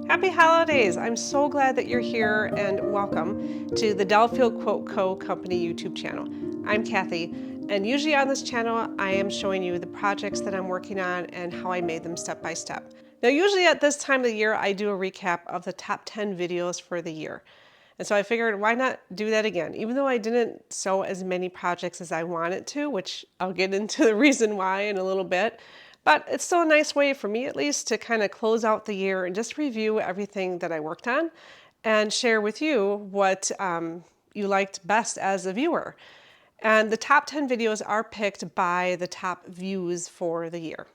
Happy holidays! I'm so glad that you're here and welcome to the Delafield Quilt Co. Company YouTube channel. I'm Kathy, and usually on this channel I am showing you the projects that I'm working on and how I made them step by step. Now usually at this time of the year I do a recap of the top 10 videos for the year. And so I figured why not do that again? Even though I didn't sew as many projects as I wanted to, which I'll get into the reason why in a little bit, but it's still a nice way for me at least to kind of close out the year and just review everything that I worked on and share with you what you liked best as a viewer. And the top 10 videos are picked by the top views for the year.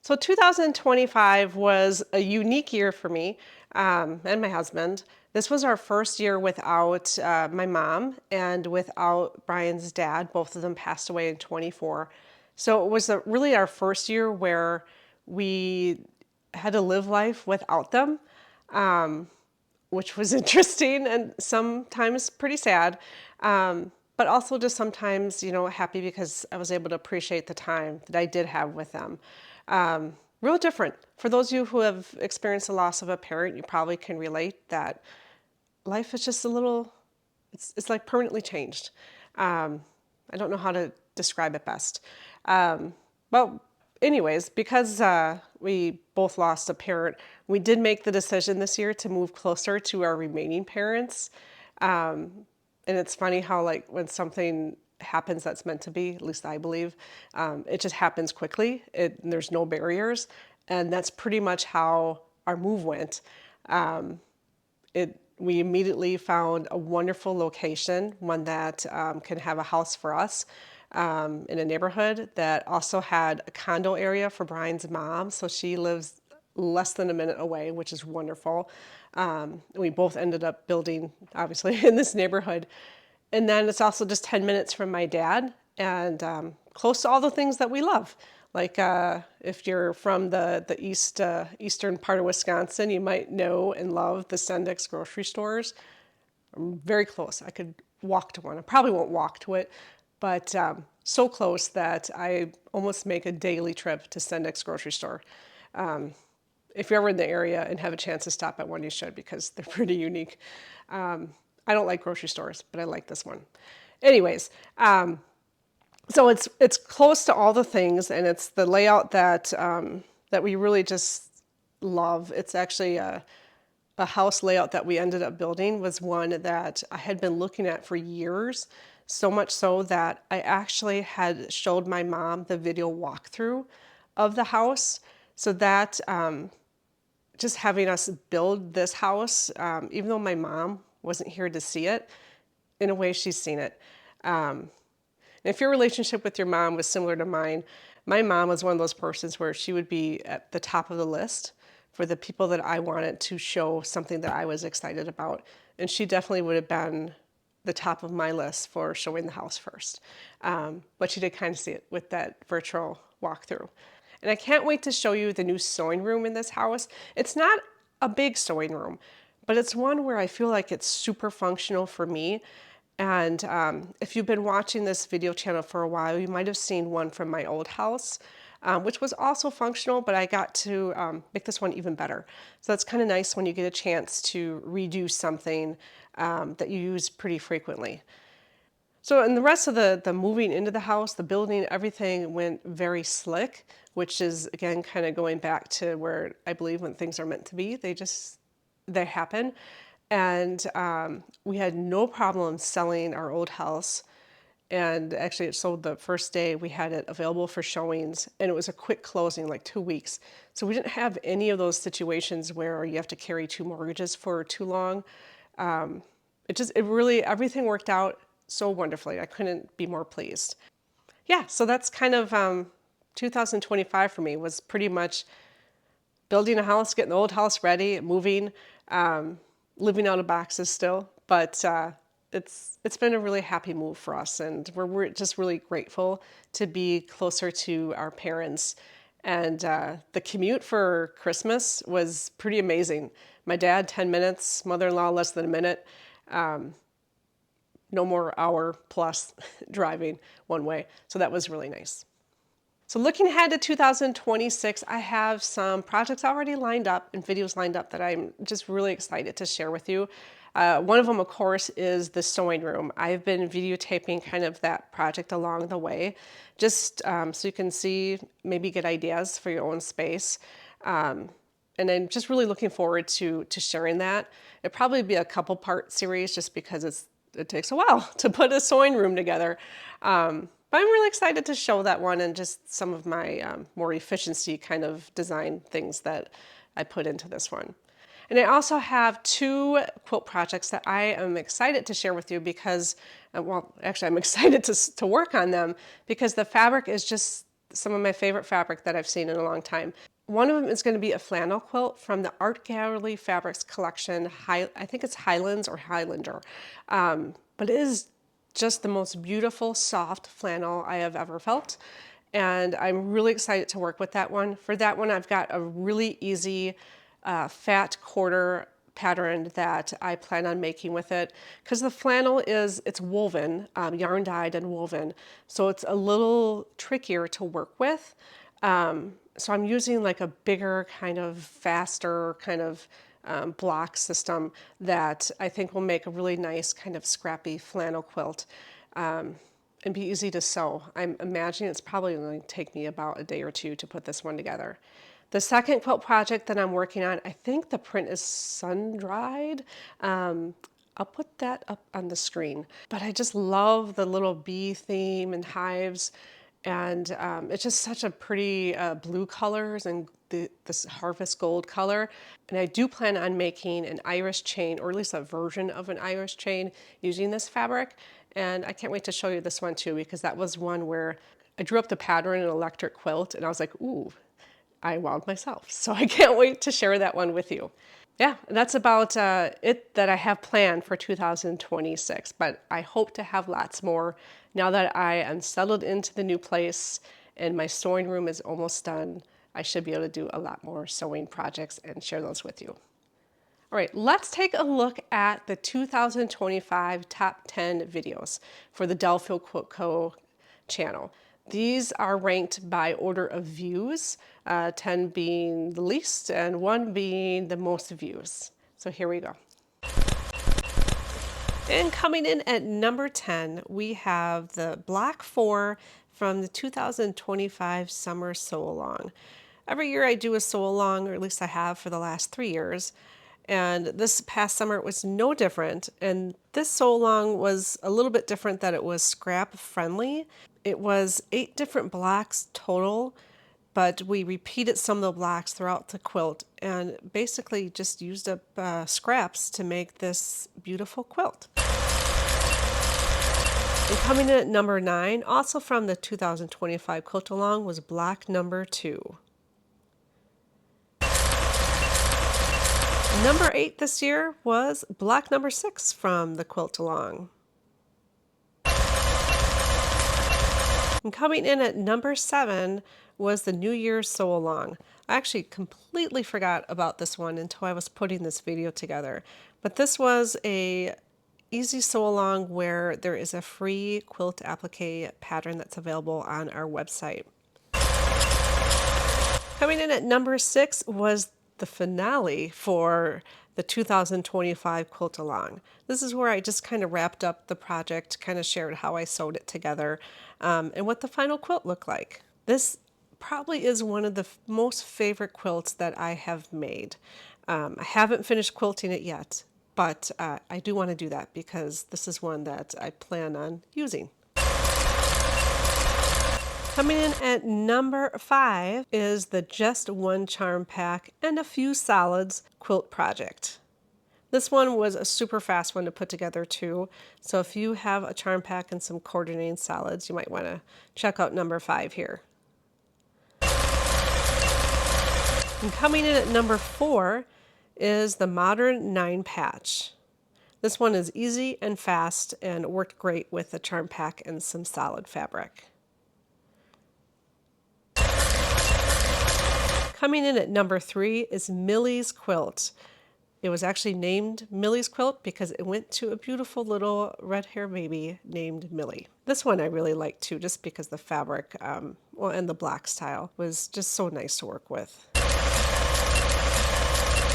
So 2025 was a unique year for me and my husband. This was our first year without my mom and without Brian's dad. Both of them passed away in 24. So it was really our first year where we had to live life without them, which was interesting and sometimes pretty sad. But also just sometimes, happy because I was able to appreciate the time that I did have with them. Real different. For those of you who have experienced the loss of a parent, you probably can relate that life is just it's like permanently changed. I don't know how to describe it best. Well, anyways, because we both lost a parent, we did make the decision this year to move closer to our remaining parents. And it's funny how when something happens that's meant to be, at least I believe, it just happens quickly. There's no barriers. And that's pretty much how our move went. We immediately found a wonderful location, one that can have a house for us in a neighborhood that also had a condo area for Brian's mom. So she lives less than a minute away, which is wonderful. We both ended up building, obviously, in this neighborhood. And then it's also just 10 minutes from my dad and close to all the things that we love. Like if you're from the eastern part of Wisconsin, you might know and love the Sendik's grocery stores. I'm very close. I could walk to one. I probably won't walk to it, but so close that I almost make a daily trip to Sendik's grocery store. If you're ever in the area and have a chance to stop at one, you should because they're pretty unique. I don't like grocery stores, but I like this one. Anyways, so it's close to all the things, and it's the layout that that we really just love. It's actually a house layout that we ended up building was one that I had been looking at for years, so much so that I actually had showed my mom the video walkthrough of the house. So that just having us build this house, even though my mom wasn't here to see it, in a way she's seen it. If your relationship with your mom was similar to mine, my mom was one of those persons where she would be at the top of the list for the people that I wanted to show something that I was excited about. And she definitely would have been the top of my list for showing the house first. But she did kind of see it with that virtual walkthrough. And I can't wait to show you the new sewing room in this house. It's not a big sewing room, but it's one where I feel like it's super functional for me. And if you've been watching this video channel for a while, you might have seen one from my old house, which was also functional, but I got to make this one even better. So that's kind of nice when you get a chance to redo something that you use pretty frequently. So in the rest of the moving into the house, the building, everything went very slick, which is, again, kind of going back to where I believe when things are meant to be, they happen. And we had no problem selling our old house. And actually it sold the first day we had it available for showings, and it was a quick closing, like 2 weeks. So we didn't have any of those situations where you have to carry 2 mortgages for too long. It really, everything worked out so wonderfully. I couldn't be more pleased. Yeah, so that's kind of 2025 for me, was pretty much building a house, getting the old house ready, moving, living out of boxes still, but it's been a really happy move for us, and we're just really grateful to be closer to our parents. And the commute for Christmas was pretty amazing. My dad, 10 minutes, mother-in-law, less than a minute. No more hour plus driving one way. So that was really nice. So looking ahead to 2026, I have some projects already lined up and videos lined up that I'm just really excited to share with you. One of them, of course, is the sewing room. I've been videotaping kind of that project along the way, just so you can see, maybe get ideas for your own space. And I'm just really looking forward to sharing that. It'll probably be a couple part series just because it takes a while to put a sewing room together. But I'm really excited to show that one and just some of my more efficiency kind of design things that I put into this one. And I also have two quilt projects that I am excited to share with you because, well, actually I'm excited to work on them because the fabric is just some of my favorite fabric that I've seen in a long time. One of them is going to be a flannel quilt from the Art Gallery Fabrics collection. I think it's Highlands or Highlander. But it is just the most beautiful, soft flannel I have ever felt. And I'm really excited to work with that one. For that one, I've got a really easy fat quarter pattern that I plan on making with it. Because the flannel it's woven, yarn dyed and woven. So it's a little trickier to work with. So I'm using like a bigger, kind of faster kind of block system that I think will make a really nice kind of scrappy flannel quilt and be easy to sew. I'm imagining it's probably going to take me about a day or two to put this one together. The second quilt project that I'm working on, I think the print is sun-dried. I'll put that up on the screen. But I just love the little bee theme and hives. And it's just such a pretty blue colors and this harvest gold color. And I do plan on making an Irish chain, or at least a version of an Irish chain using this fabric. And I can't wait to show you this one too, because that was one where I drew up the pattern in an electric quilt and I was like, ooh, I wound myself. So I can't wait to share that one with you. Yeah, that's about it that I have planned for 2026, but I hope to have lots more now that I am settled into the new place and my sewing room is almost done. I should be able to do a lot more sewing projects and share those with you. All right, let's take a look at the 2025 top 10 videos for the Delafield Quilt Co. channel. These are ranked by order of views, 10 being the least and 1 being the most views. So here we go. And coming in at number 10, we have the Block 4 from the 2025 Summer Sew-Along. Every year I do a sew-along, or at least I have for the last 3 years. And this past summer it was no different. And this sew-along was a little bit different that it was scrap friendly. It was 8 different blocks total, but we repeated some of the blocks throughout the quilt and basically just used up scraps to make this beautiful quilt. And coming in at number 9, also from the 2025 Quilt Along, was block number 2. Number 8 this year was block number 6 from the Quilt Along. And coming in at number 7 was the New Year's Sew Along. I actually completely forgot about this one until I was putting this video together. But this was a easy sew along where there is a free quilt applique pattern that's available on our website. Coming in at number 6 was the finale for the 2025 Quilt Along. This is where I just kind of wrapped up the project, kind of shared how I sewed it together, and what the final quilt looked like. This probably is one of the most favorite quilts that I have made. I haven't finished quilting it yet, but I do want to do that because this is one that I plan on using. Coming in at number 5 is the Just One Charm Pack and a Few Solids quilt project. This one was a super fast one to put together too, so if you have a charm pack and some coordinating solids, you might want to check out number 5 here. And coming in at number 4 is the Modern 9 Patch. This one is easy and fast and worked great with the charm pack and some solid fabric. Coming in at number 3 is Millie's Quilt. It was actually named Millie's quilt because it went to a beautiful little red hair baby named Millie. This one I really liked too, just because the fabric, well, and the black style was just so nice to work with.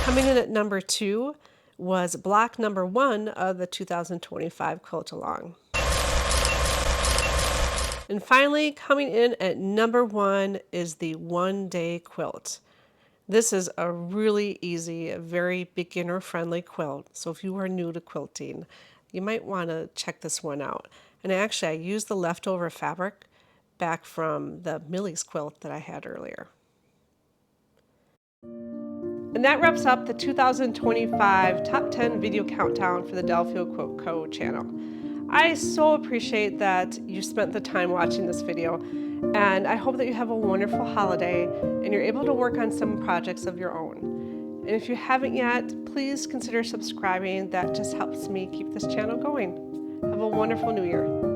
Coming in at number 2 was block number 1 of the 2025 Quilt Along. And finally, coming in at number 1 is the One Day Quilt. This is a really easy, very beginner-friendly quilt. So if you are new to quilting, you might want to check this one out. And actually, I used the leftover fabric back from the Millie's quilt that I had earlier. And that wraps up the 2025 Top 10 Video Countdown for the Delfield Quilt Co. channel. I so appreciate that you spent the time watching this video, and I hope that you have a wonderful holiday and you're able to work on some projects of your own. And if you haven't yet, please consider subscribing. That just helps me keep this channel going. Have a wonderful new year.